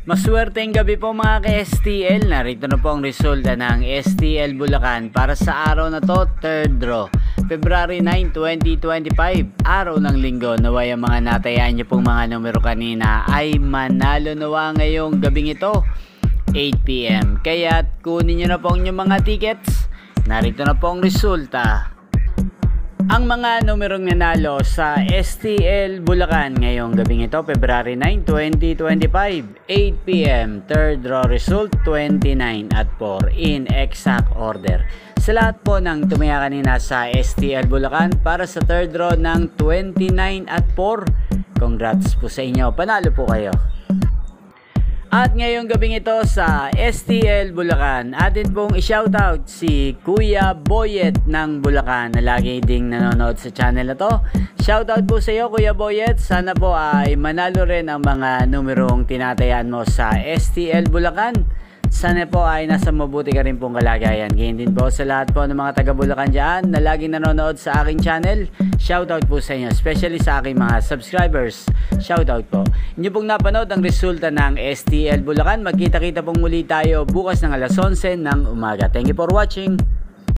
Maswerteng gabi po mga ka-STL. Narito na po ang resulta ng STL Bulacan para sa araw na to, 3rd draw. February 9, 2025, araw ng linggo. Naway ang mga natayaan nyo pong mga numero kanina ay manalo nawa ngayong gabing ito, 8 PM. Kaya kunin nyo na po ang inyong mga tickets. Narito na po ang resulta. Ang mga numerong nanalo sa STL Bulacan ngayong gabing ito, February 9, 2025, 8 PM, 3rd draw result 29 at 4 in exact order. Sa lahat po ng tumaya kanina sa STL Bulacan para sa 3rd draw ng 29 at 4, congrats po sa inyo, panalo po kayo. At ngayong gabing ito sa STL Bulacan, atin pong i-shoutout si Kuya Boyet ng Bulacan na lagi ding nanonood sa channel na to. Shoutout po sa iyo Kuya Boyet, sana po ay manalo rin ang mga numerong tinatayaan mo sa STL Bulacan. Sana po ay nasa mabuti ka rin pong kalagayan. Ganyan din po sa lahat po ng mga taga Bulacan dyan na laging nanonood sa aking channel. Shoutout po sa inyo, especially sa aking mga subscribers. Shoutout po. Inyo pong napanood ang resulta ng STL Bulacan. Magkita-kita pong muli tayo bukas ng alas 11 ng umaga. Thank you for watching.